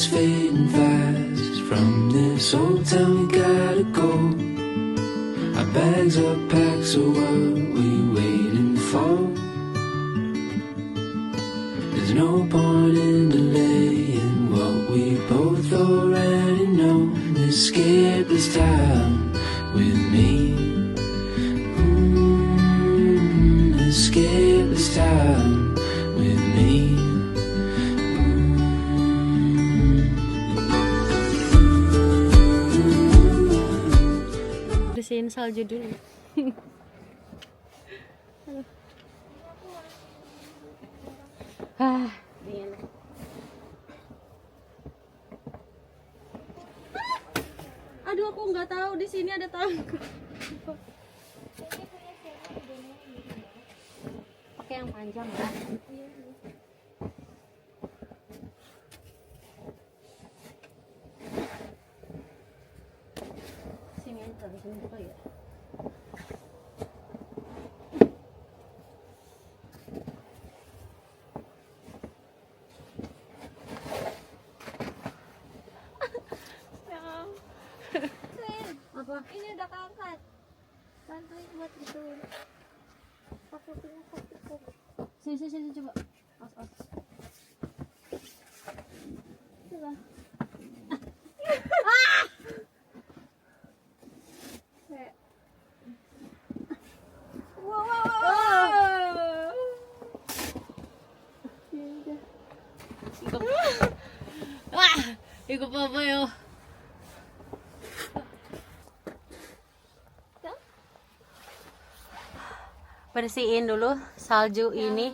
is fading fast. From this old town we gotta go. Our bags are packed, so what we waiting for? There's no point in delaying what we both already know. Escape this time with me. Escape this time with me. Bersihin salju dulu. Dingin. Aduh, aku nggak tahu di sini ada tangga. Pakai yang panjang ya. Sini aja, dari sini juga ya. Apa? Ini udah keangkat. Bantuin buat gitu. Pakai punya sapiku. Sini coba. As. Coba. Ikut apa yo? Bersihin dulu salju ini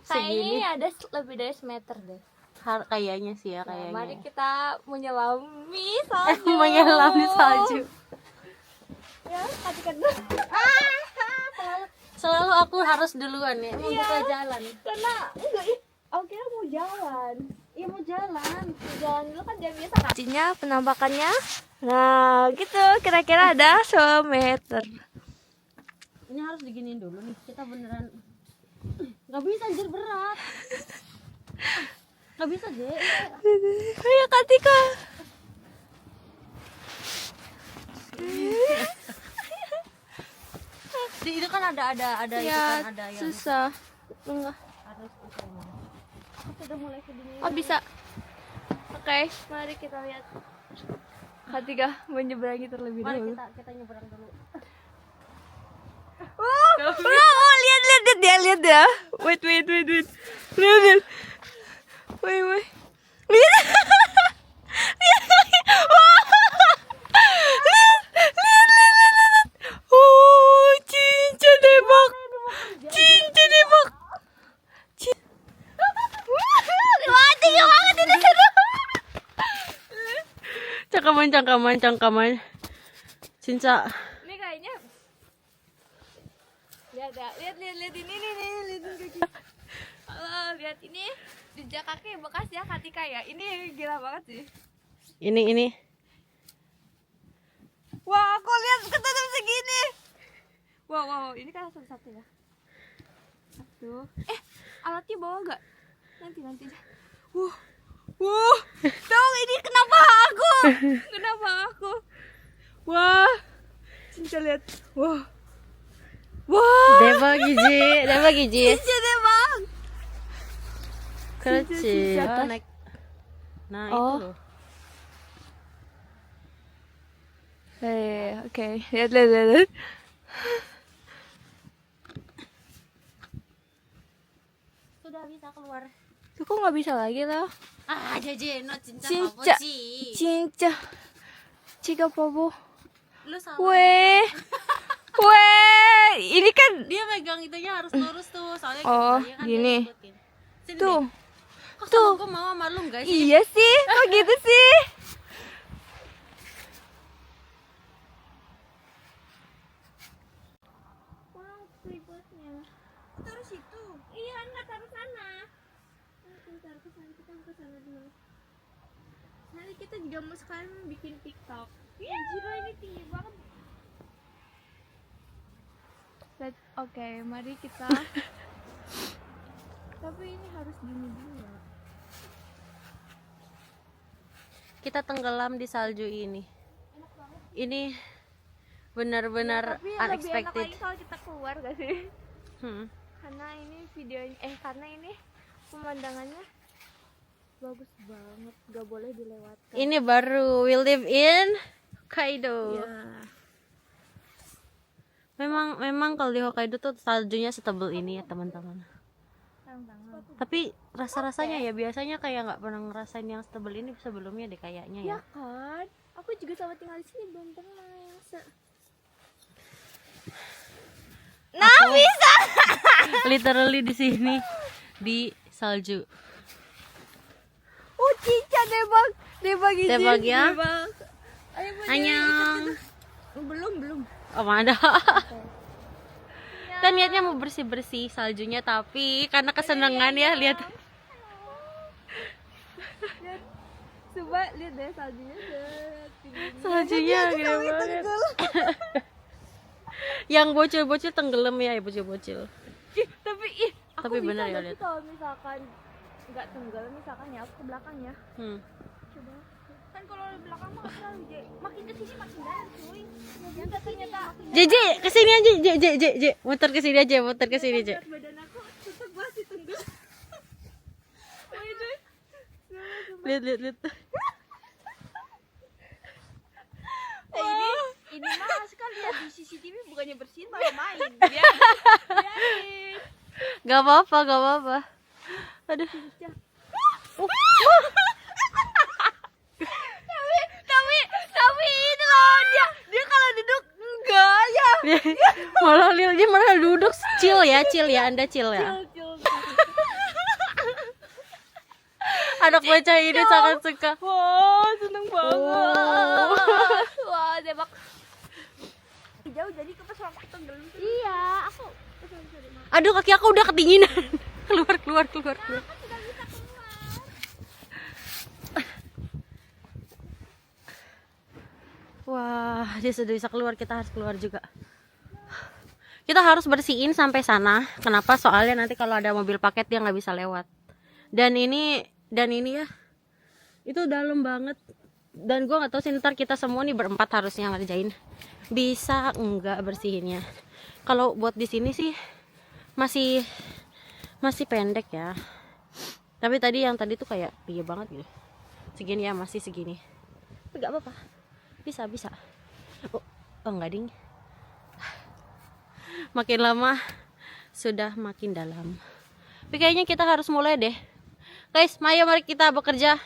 segini. Kayaknya ada lebih dari semeter deh. Kayaknya sih ya, kayaknya. Mari kita menyelami salju. Menyelami salju. Ya, katikan dulu. Selalu aku harus duluan ya, mau buka jalan. Karena enggak, aku kira mau jalan. Iya mau jalan. Jalan dulu kan jam biasa. Kacinya penampakannya. Nah, gitu. Kira-kira ada semeter. Ini harus diginiin dulu nih. Kita beneran nggak bisa, anjir, berat. Nggak bisa, Je. Ayo Katika. Itu kan ada itu Ya, kan ada yang susah. Enggak. harus ini. Aku udah mulai kedinginan. Oh, bisa. Oke, mari kita lihat. Katika menyeberangi terlebih Mari dahulu. kita nyebrang dulu. Oh, lihat dia. Wait. Lihat. Wait. Lihat. Lihat. Oh, cincin tembak. Wah, tinggi banget ini. Cangkaman. Cinca. Ini kayaknya lihat ini lihat kaki. Halo, lihat ini jejak kaki bekas ya Katika ya. Ini gila banget sih. Ini. Wah, aku lihat ketutup segini. Wow, ini kan satu ya. Satu. Alatnya bawa gak? Nanti. Dong, ini kenapa aku? Wah, Cinca lihat. Wah. Deba giji. Cinca deh bang. Kecil. Cinca. Naik. Nah, Oh. itu loh. Oke. Lihat. Sudah bisa keluar. Tuh kok nggak bisa lagi lah. Jeje, no cinca. Cinca. Cika popo. Lu salah. Weh, ini kan Dia megang itunya harus lurus tuh, soalnya Oh, gitu, kan gini. dia ngikutin. Sini tuh. deh. Kok sama gua mau sama lu enggak sih? Iya sih, kok gitu sih? Wow, ribetnya. Taruh situ. Iya, enggak taruh sana. Taruh ke sana, kita ke sana dulu. Nanti kita juga mau sekarang bikin TikTok. Iya, Jiro ini tinggi banget. Oke, mari kita. Tapi ini harus gini dulu ya. kita tenggelam di salju ini. Ini benar-benar Tapi lebih enak unexpected. lagi kalau kita keluar gak sih? Hmm. Karena ini pemandangannya bagus banget, gak boleh dilewatkan. Ini baru we live in Hokkaido. Ya. Memang kalau di Hokkaido tuh saljunya setebal ini ya teman-teman. Tangan. Tapi rasa-rasanya ya biasanya kayak nggak pernah ngerasain yang setebal ini sebelumnya deh kayaknya ya. Ya kan? Aku juga sama tinggal di sini belum pernah yang Nah, bisa. Literally di sini di salju. Oh, cica debak izin. Debak ya. Debak. Ayo, Bu, Annyeong. belum. Oh, ada. Kan niatnya mau bersih-bersih saljunya tapi karena kesenangan ya lihat. Coba lihat deh saljunya. Saljunya gede banget. Yang bocil-bocil tenggelam ya, bocil-bocil. Tapi Aku bener bisa ya, nggak lihat. sih kalau misalkan nggak tenggelam, misalkan ya aku ke belakang ya. Coba. Kan kalau di belakang mah terlalu makin ke sini makin dalam, cuy. Ternyata JJ, kesini aja, J. Muter kesini aja, muter kesini aja. berat badan aku tetap masih tenggelam. Oh, itu. Lihat. Ini mah sekali lihat di CCTV bukannya bersihin malah main. Biarin. Gak apa-apa. Aduh. Tapi itu loh dia kalau duduk enggak ya. Malah Lilnya malah duduk chill ya, Anda chill ya. Anak bocah ini sangat suka. Wah, seneng banget. Oh. Wah, debak. Jauh jadi ke pas waktu tenggelam. Iya, aku. Aduh, kaki aku udah kedinginan. Keluar. Wah, dia sudah bisa keluar, kita harus keluar juga. Kita harus bersihin sampai sana. Kenapa? Soalnya nanti kalau ada mobil paket dia nggak bisa lewat. Dan ini ya, itu dalam banget. Dan gue nggak tahu sih ntar kita semua nih berempat harusnya ngerjain. Bisa enggak bersihinnya? Kalau buat di sini sih masih pendek ya. Tapi yang tadi tuh kayak tinggi banget gitu. Segini ya, masih segini. Tapi nggak apa-apa. Bisa. Oh enggak ding. Makin lama sudah makin dalam. Tapi kayaknya kita harus mulai deh. Guys, mari kita bekerja.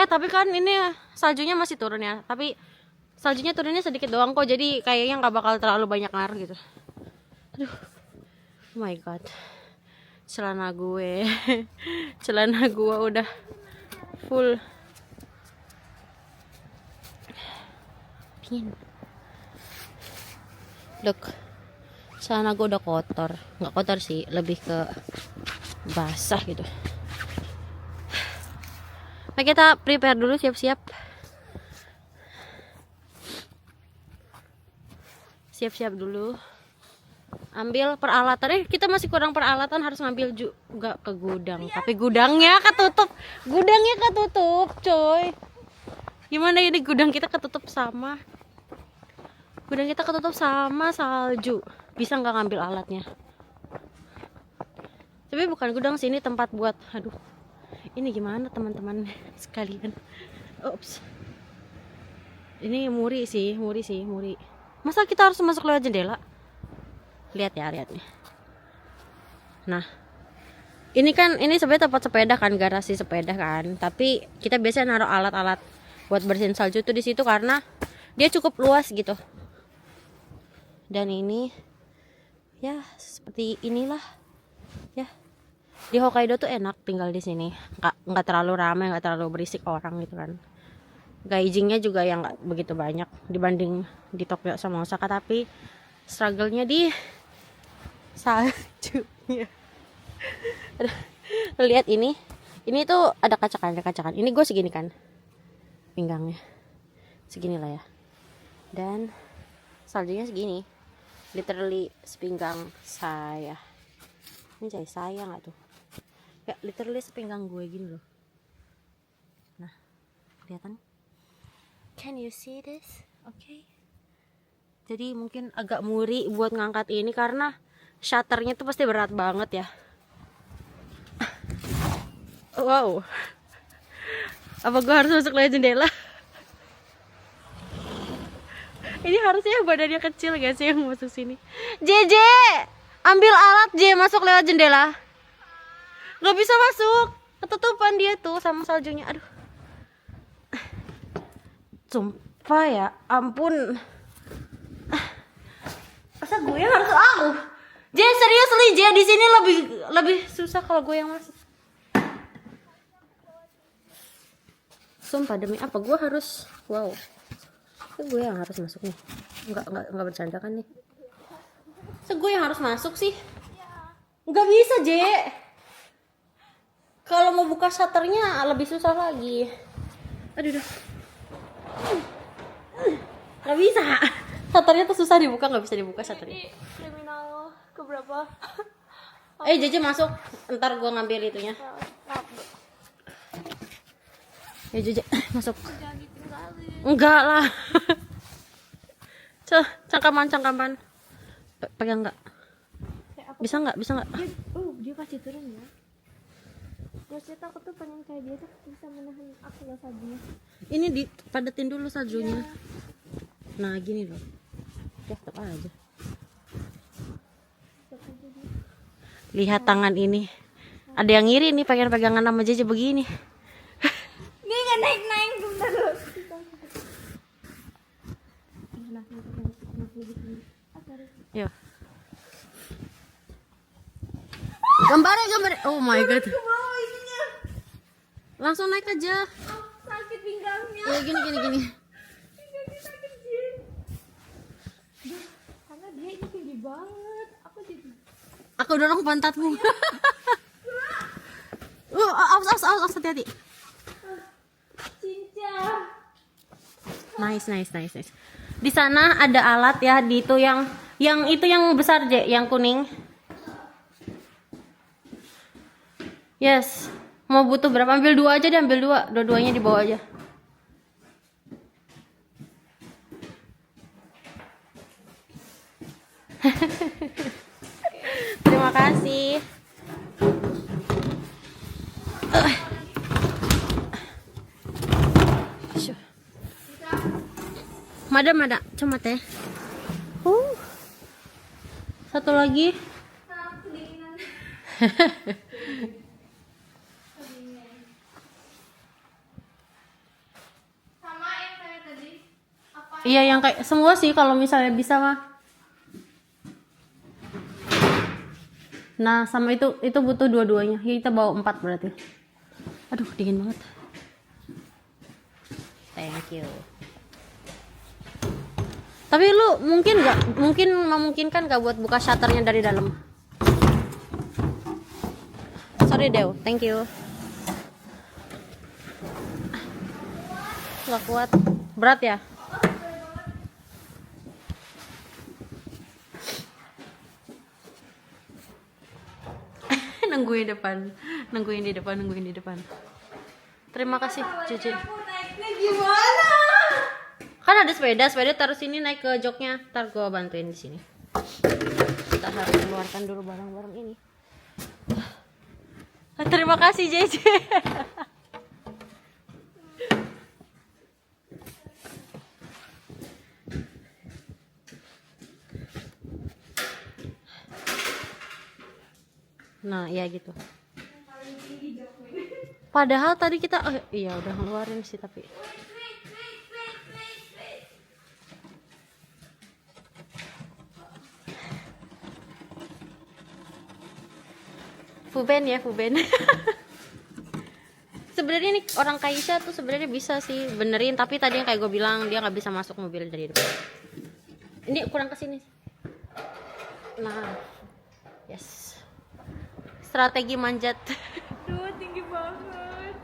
Tapi kan ini saljunya masih turun ya. Tapi saljunya turunnya sedikit doang kok. Jadi kayaknya nggak bakal terlalu banyak ngaruh gitu. Aduh, oh my god. Celana gue udah full dingin. Look, celana gue udah kotor. Nggak kotor sih, lebih ke basah gitu. Nah, kita prepare dulu, siap-siap dulu. Ambil peralatan. Kita masih kurang peralatan, harus ngambil juga ke gudang. Tapi gudangnya ketutup, coy. Gimana ini gudang kita ketutup sama salju. Bisa nggak ngambil alatnya? Tapi bukan gudang sini, tempat buat. Aduh, ini gimana teman-teman sekalian? Oops. Ini muri sih. Masa kita harus masuk lewat jendela? Lihat nih. Nah, ini sebenarnya tempat sepeda kan, garasi sepeda kan. Tapi kita biasanya naruh alat-alat buat bersihin salju tuh di situ karena dia cukup luas gitu. Dan ini ya seperti inilah ya. Di Hokkaido tuh enak tinggal di sini. Nggak terlalu ramai, nggak terlalu berisik orang gitu kan. Gaijingnya juga yang nggak begitu banyak dibanding di Tokyo sama Osaka. Tapi struggle-nya di saljunya. Lihat ini tuh ada kacakan. Ini gue segini kan pinggangnya, segini lah ya. Dan saljunya segini, literally sepinggang saya. Anjay, sayang gak tuh? Kayak literally sepinggang gue gini loh. Nah, kelihatan? Can you see this? Oke. Jadi mungkin agak muri buat ngangkat ini karena shutternya tuh pasti berat banget ya. Wow. Apa gue harus masuk lewat jendela? Ini harusnya badannya kecil gak sih yang masuk sini? JJ, ambil alat J, masuk lewat jendela. Gak bisa masuk, ketutupan dia tuh sama saljunya. Aduh, sumpah ya, ampun. Masa gue yang harus J, serius li J, di sini lebih susah kalau gue yang masuk. Sumpah, demi apa gue harus, wow. Gue yang harus masuk nih. Enggak bercanda kan nih. Gue yang harus masuk sih. Enggak bisa, J. Kalau mau buka shutternya lebih susah lagi. Aduh dah. Enggak bisa. Shutternya tuh susah dibuka, enggak bisa dibuka shutternya. Ini kriminal keberapa? JJ masuk. Ntar gue ngambil itunya. Ya JJ masuk. Jangan ditinggalin. Enggak lah. Cangkaman. Pegang enggak? Bisa enggak? Dia kasih turun ya. Terus aku tuh pengen kayak dia tuh bisa menahan aku gak saljunya. Ini dipadetin dulu saljunya. Nah, gini loh. Ya, tetap aja. Lihat tangan ini. Ada yang ngiri nih pengen pegangan sama JJ begini. Dia gak naik bentar loh. Yo. Gambarnya. Oh my god. Ke bawah ininya. Langsung naik aja. Sakit pinggangnya. Ya gini. Pinggangnya sakit Jin. Karena dia ini tinggi banget. Aku jadi. Aku dorong pantatmu. Awas, hati-hati. Cinca. Nice. Di sana ada alat ya, di itu yang itu yang besar J, yang kuning. Yes. Mau butuh berapa? Ambil 2 aja deh, ambil 2. Dua-duanya dibawa aja. Terima kasih. Mada, cuma teh. Satu lagi. Sama yang kayak tadi. Apa? Iya, yang kayak semua sih kalau misalnya bisa mah. Nah, sama itu butuh dua-duanya. Ya, kita bawa 4 berarti. Aduh, dingin banget. Thank you. Tapi lu memungkinkan gak buat buka shutternya dari dalam? Sorry Dew, thank you. Gak kuat, berat ya? nungguin di depan. Terima kasih Cici. Aku naiknya gimana? Kan ada sepeda taruh sini, naik ke joknya. Ntar gue bantuin di sini. Kita harus keluarkan dulu barang-barang ini. Terima kasih JJ. Nah, ya gitu. Padahal tadi kita iya udah ngeluarin sih tapi. Fuben. Sebenarnya nih orang Kaisha tuh sebenarnya bisa sih benerin, tapi tadi yang kayak gue bilang dia nggak bisa masuk mobil dari depan. Ini kurang kesini. Nah, yes. Strategi manjat. Duh, tinggi banget.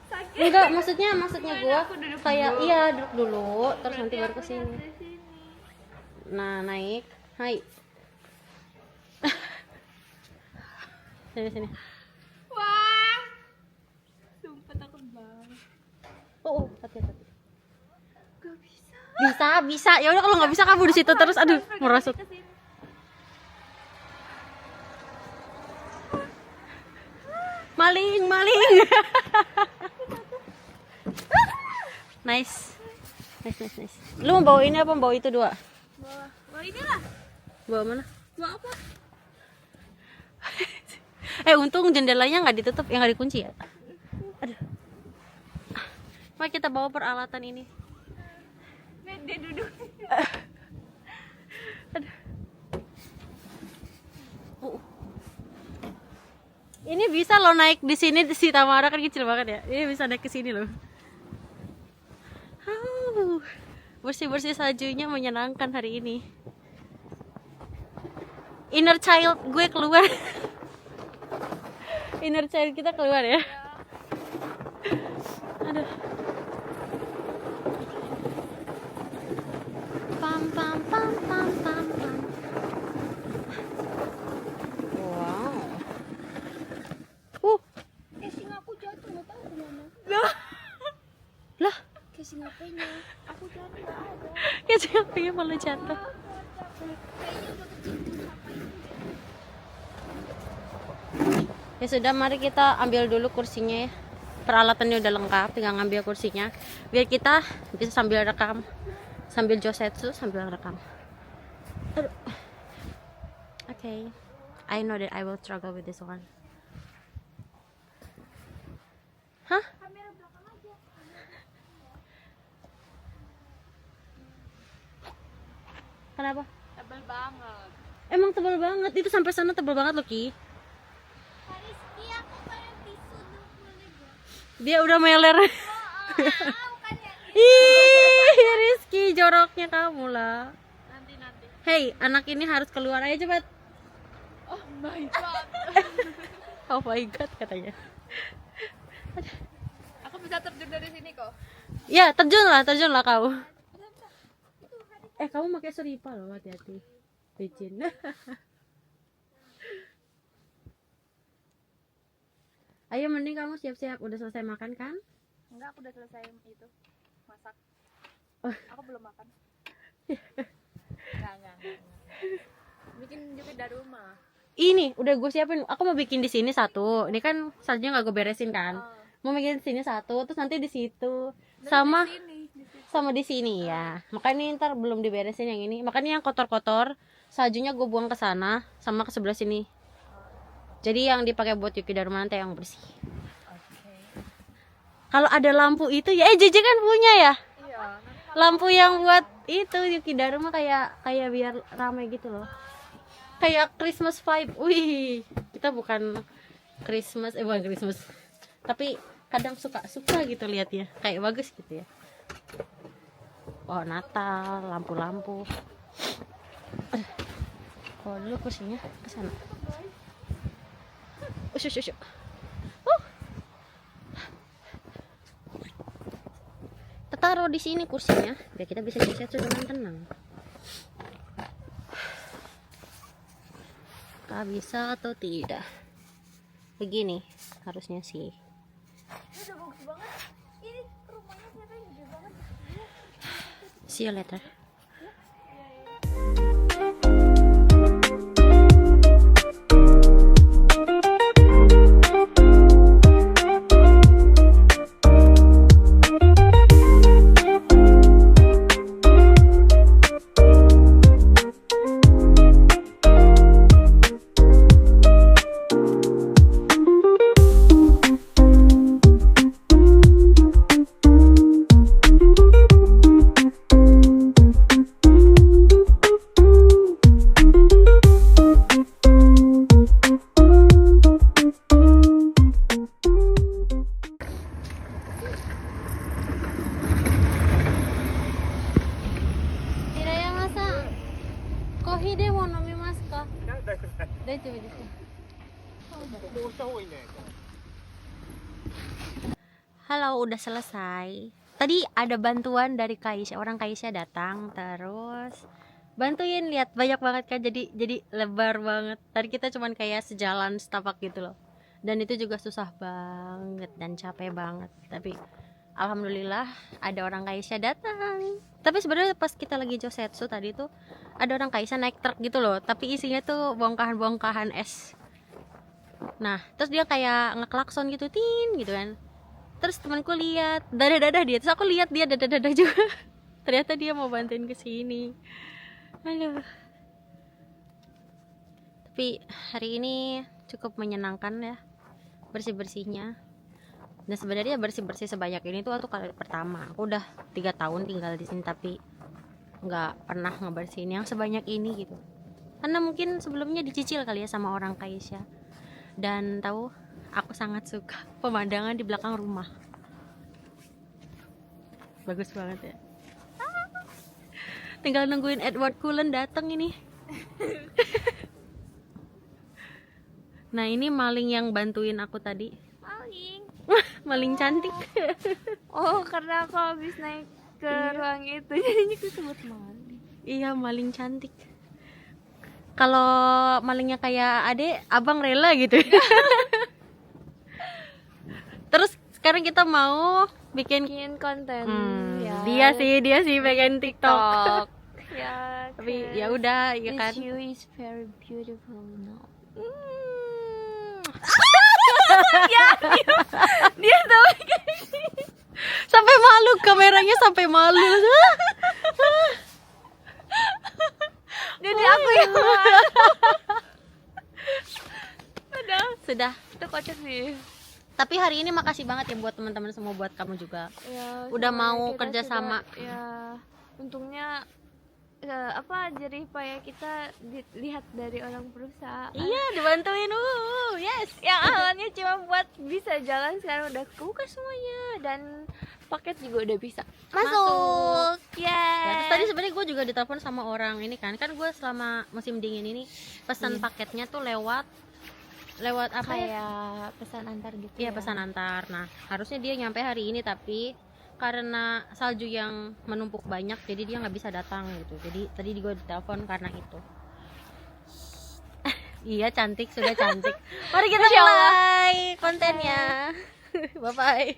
Sakit. Enggak, maksudnya gue Aku duduk kayak dulu. iya duduk dulu, terus nanti baru Aku kesini. nyampe sini. Nah, naik. Hai. Sini. Wah. Sumpah takut banget. Oh, hati-hati. Gak bisa. Bisa. Ya udah kalau nggak bisa kamu di situ terus. Aduh, merosot. Kesini. Maling. Nice. Lu mau bawa ini apa bawa itu dua? Bawa inilah. Bawa mana? Bawa apa? Untung jendelanya nggak ditutup, nggak dikunci ya. Aduh. Mari kita bawa peralatan ini. Dia duduk. Aduh. Ini bisa lo naik di sini si Tamara kan kecil banget ya. Ini bisa naik ke sini loh. Bersih saljunya menyenangkan hari ini. Inner child gue keluar. Inner child kita keluar ya. Aduh. Pam. Wow. Casing aku jatuh, nggak tahu kemana. Lah, Casing HP-nya aku jatuh, nggak ada. kayak HP-nya malah jatuh. Kayaknya udah kecimbur sama ini. Ya sudah, mari kita ambil dulu kursinya ya. Peralatannya udah lengkap, tinggal ngambil kursinya. Biar kita bisa sambil rekam, sambil josetsu, sambil rekam. Aduh. Okay, I know that I will struggle with this one. Hah? Kamera belakang aja. Kenapa? Tebal banget. Emang tebal banget, itu sampai sana tebal banget loh Ki. Rizky, aku pengen tisu dulu boleh gak? Dia udah meler. Bukan yang Ih, Rizky, joroknya kamu lah. nanti. Hey, anak ini harus keluar aja cepat. Oh my god. Oh my god katanya. Aku bisa terjun dari sini kok. Ya, terjun lah kau. Kamu pakai seripa loh, hati-hati. Licin. Ayo mending kamu siap-siap, udah selesai makan kan? Enggak, aku udah selesai itu masak. Aku belum makan. Enggak. Bikin juga dari rumah. Ini udah gue siapin. Aku mau bikin di sini satu. Ini kan saljunya nggak gue beresin kan? Mau bikin di sini satu, terus nanti di situ. Sama di sini ya. Makanya ntar belum diberesin yang ini. Makanya yang kotor-kotor saljunya gue buang ke sana sama ke sebelah sini. Jadi yang dipakai buat Yuki Dharma nanti yang bersih. Kalau ada lampu itu ya, JJ kan punya ya. Iya. Lampu yang buat itu Yuki Dharma kayak biar ramai gitu loh. Kayak Christmas vibe. Wih, kita bukan Christmas, bukan Christmas. Tapi kadang suka gitu lihatnya. Kayak bagus gitu ya. Oh, Natal, lampu-lampu. Oh, dulu kursinya ke sana. Ush. Taruh di sini kursinya biar kita bisa josetsu dengan tenang. Kak bisa atau tidak? Begini harusnya sih. Ini udah bagus banget. Ini rumahnya ternyata gede banget. See you later. Halo, udah selesai. Tadi ada bantuan dari Kaisha, orang Kaisha datang, terus bantuin, lihat banyak banget kan, jadi lebar banget. Tadi kita cuman kayak sejalan setapak gitu loh, dan itu juga susah banget dan capek banget, tapi alhamdulillah ada orang Kaisha datang. Tapi sebenarnya pas kita lagi josetsu tadi tuh ada orang Kaisha naik truk gitu loh, tapi isinya tuh bongkahan-bongkahan es. Nah terus dia kayak ngeklakson gitu, tin gitu kan. Terus temanku lihat dadah dia, terus aku lihat dia dadah juga. Ternyata dia mau bantuin ke sini. Aduh. Tapi hari ini cukup menyenangkan ya, bersih-bersihnya. Dan sebenarnya bersih-bersih sebanyak ini tuh kali pertama. Aku udah 3 tahun tinggal di sini tapi nggak pernah ngebersihin yang sebanyak ini gitu. Karena mungkin sebelumnya dicicil kali ya sama orang Kaisha. Dan tahu, aku sangat suka pemandangan di belakang rumah. Bagus banget ya. Tinggal nungguin Edward Cullen datang ini. Nah ini maling yang bantuin aku tadi. Maling. Maling cantik. Oh, karena aku habis naik ke ruang itu jadinya disebut maling. Iya, maling cantik. Kalau malingnya kayak adek, abang rela gitu. Terus sekarang kita mau bikin konten ya. Dia sih pengen TikTok. Ya, Tapi ya udah, ya kan. you is very beautiful now. Dia tahu Sampai malu, kameranya sampai malu. jadi aku yang Sudah. itu kocak sih. Tapi hari ini makasih banget ya buat teman-teman semua, buat kamu juga. Ya, Udah semuanya mau kita kerja sama. Ya, untungnya jerih payah kita dilihat dari orang perusahaan. Iya, dibantuin. Yes. Yang awalnya cuma buat bisa jalan, sekarang udah kebuka semuanya dan paket juga udah bisa Masuk. Ya, Terus tadi sebenarnya gue juga ditelepon sama orang ini kan gue selama musim dingin ini pesan paketnya tuh lewat apa ya? kayak pesan antar gitu. Iya, pesan antar. Nah harusnya dia nyampe hari ini, tapi karena salju yang menumpuk banyak jadi dia nggak bisa datang gitu. Jadi tadi gue ditelepon karena itu. Iya, cantik, sudah cantik. Mari kita mulai kontennya. Bye bye.